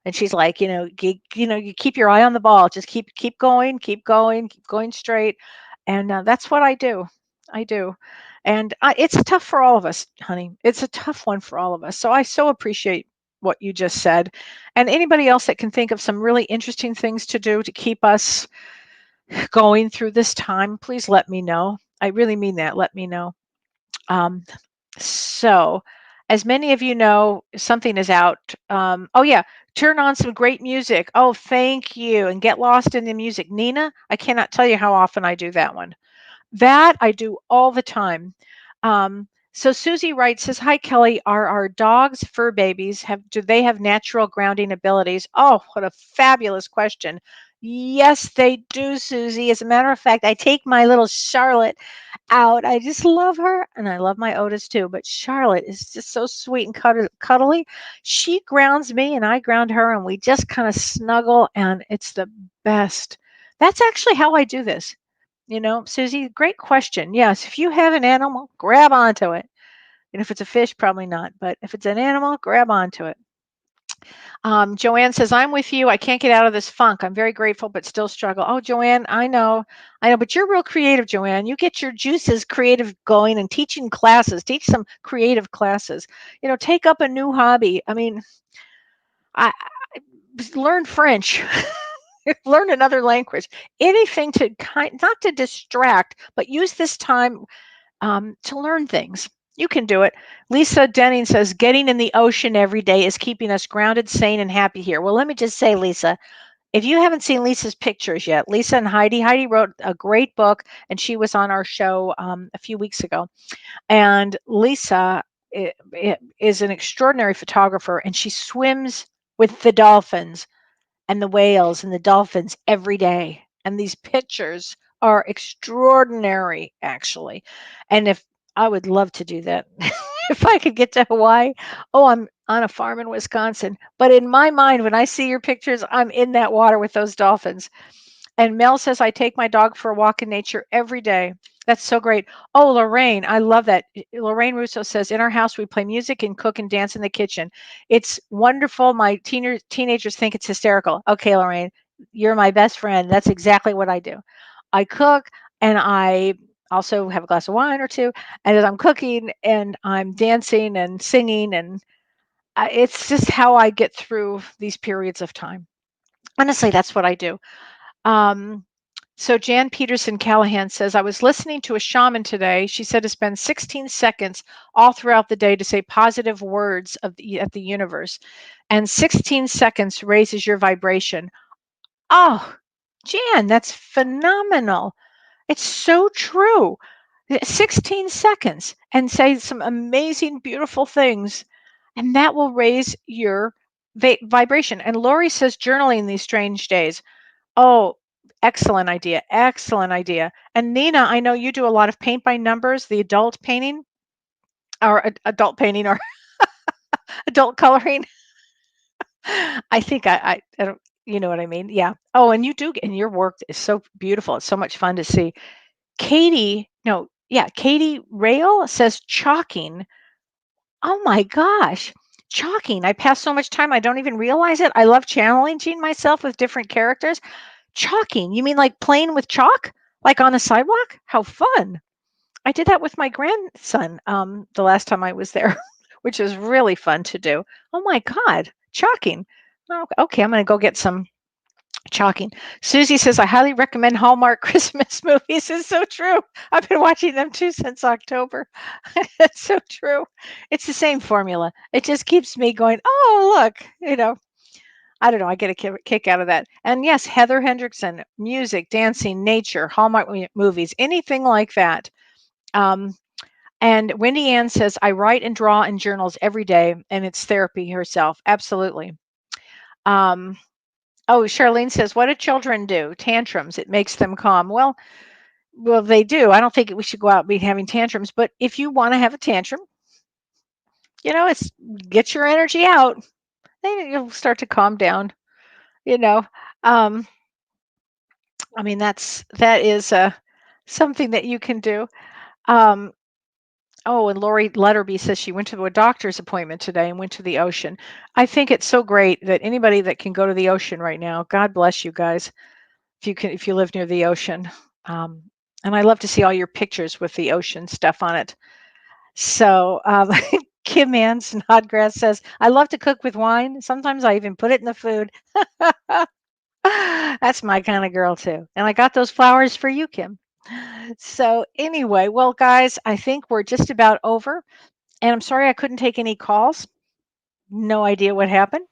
And she's like, you keep your eye on the ball. Just keep going, keep going straight. And that's what I do. I do. And it's tough for all of us, honey. It's a tough one for all of us. So I so appreciate what you just said. And anybody else that can think of some really interesting things to do to keep us going through this time, please let me know. I really mean that. Let me know. Um, so, as many of you know, something is out. Oh, yeah, turn on some great music. Oh, thank you. And get lost in the music. Nina, I cannot tell you how often I do that one. That I do all the time. So Susie writes, says, "Hi Kellee, are our dogs fur babies? Do they have natural grounding abilities?" Oh, what a fabulous question. Yes, they do, Susie. As a matter of fact, I take my little Charlotte out. I just love her, and I love my Otis too. But Charlotte is just so sweet and cuddly. She grounds me, and I ground her, and we just kind of snuggle, and it's the best. That's actually how I do this. Susie, great question. Yes, if you have an animal, grab onto it. And if it's a fish, probably not. But if it's an animal, grab onto it. Joanne says, "I'm with you. I can't get out of this funk. I'm very grateful, but still struggle." Oh, Joanne, I know, but you're real creative, Joanne. You get your juices creative going and teaching classes. Teach some creative classes. Take up a new hobby. I mean, I learn French. Learn another language. Anything to not to distract, but use this time to learn things. You can do it. Lisa Denning says, "Getting in the ocean every day is keeping us grounded, sane, and happy here." Well, let me just say, Lisa, if you haven't seen Lisa's pictures yet, Lisa and Heidi wrote a great book, and she was on our show a few weeks ago. And Lisa is an extraordinary photographer, and she swims with the dolphins and the whales and the dolphins every day. And these pictures are extraordinary, actually. And if I would love to do that, if I could get to Hawaii. Oh, I'm on a farm in Wisconsin. But in my mind, when I see your pictures, I'm in that water with those dolphins. And Mel says, "I take my dog for a walk in nature every day." That's so great. Oh, Lorraine, I love that. Lorraine Russo says, "In our house, we play music and cook and dance in the kitchen. It's wonderful. My teenagers think it's hysterical." Okay, Lorraine, you're my best friend. That's exactly what I do. I cook, and I also have a glass of wine or two. And as I'm cooking and I'm dancing and singing, and it's just how I get through these periods of time. Honestly, that's what I do. So Jan Peterson Callahan says, "I was listening to a shaman today. She said to spend 16 seconds all throughout the day to say positive words at the universe. And 16 seconds raises your vibration." Oh, Jan, that's phenomenal. It's so true. 16 seconds and say some amazing, beautiful things, and that will raise your vibration. And Lori says, "Journaling these strange days." Oh, excellent idea. Excellent idea. And Nina, I know you do a lot of paint by numbers, the adult painting. or adult painting or adult coloring. I think I don't, you know what I mean? Yeah. Oh, and you do, and your work is so beautiful. It's so much fun to see. Katie, no, yeah, Katie Rail says chalking. Oh my gosh, chalking. I pass so much time, I don't even realize it. I love challenging myself with different characters. Chalking. You mean like playing with chalk? Like on the sidewalk? How fun. I did that with my grandson the last time I was there, which was really fun to do. Oh my God, chalking. Oh, okay, I'm going to go get some chalking. Susie says, I highly recommend Hallmark Christmas movies. It's so true. I've been watching them too since October. It's so true. It's the same formula. It just keeps me going, oh, look, I don't know. I get a kick out of that. And yes, Heather Hendrickson, music, dancing, nature, Hallmark movies, anything like that. And Wendy Ann says, I write and draw in journals every day, and it's therapy herself. Absolutely. Oh, Charlene says, what do children do? Tantrums. It makes them calm. Well, they do. I don't think we should go out and be having tantrums, but if you want to have a tantrum, it's get your energy out. Then you'll start to calm down. Um, I mean, that is something that you can do. Oh, and Lori Letterby says she went to a doctor's appointment today and went to the ocean. I think it's so great that anybody that can go to the ocean right now, God bless you guys, if you live near the ocean. And I love to see all your pictures with the ocean stuff on it. So Kim Ann Snodgrass says, I love to cook with wine. Sometimes I even put it in the food. That's my kind of girl too. And I got those flowers for you, Kim. So anyway, well, guys, I think we're just about over. And I'm sorry I couldn't take any calls. No idea what happened.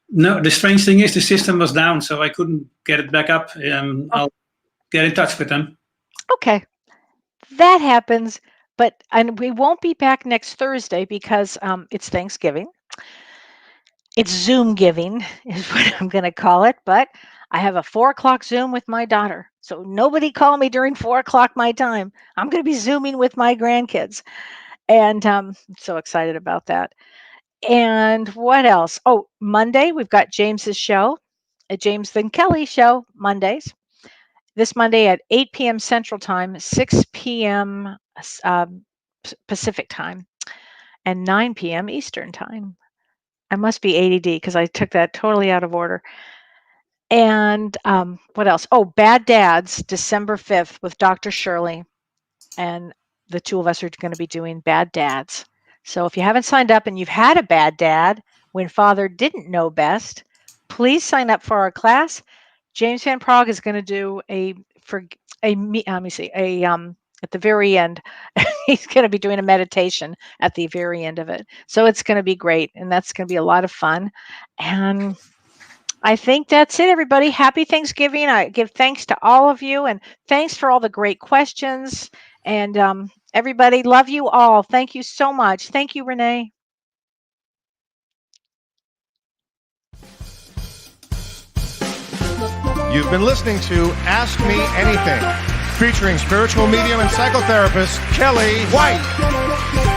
No, the strange thing is the system was down, so I couldn't get it back up. I'll get in touch with them. Okay. That happens. And we won't be back next Thursday because it's Thanksgiving. It's Zoom giving is what I'm going to call it. But I have a 4:00 Zoom with my daughter. So nobody call me during 4:00 my time. I'm going to be Zooming with my grandkids. And I'm so excited about that. And what else? Oh, Monday, we've got James's show, a James and Kellee show, Mondays. This Monday at 8 p.m. Central Time, 6 p.m. Pacific Time, and 9 p.m. Eastern Time. I must be ADD because I took that totally out of order. And what else? Oh, Bad Dads, December 5th with Dr. Shirley. And the two of us are going to be doing Bad Dads. So if you haven't signed up and you've had a bad dad when father didn't know best, please sign up for our class. James Van Prague is going to do at the very end. He's going to be doing a meditation at the very end of it. So it's going to be great. And that's going to be a lot of fun. And I think that's it, everybody. Happy Thanksgiving. I give thanks to all of you and thanks for all the great questions. And everybody, love you all. Thank you so much. Thank you, Renee. You've been listening to Ask Me Anything, featuring spiritual medium and psychotherapist Kellee White.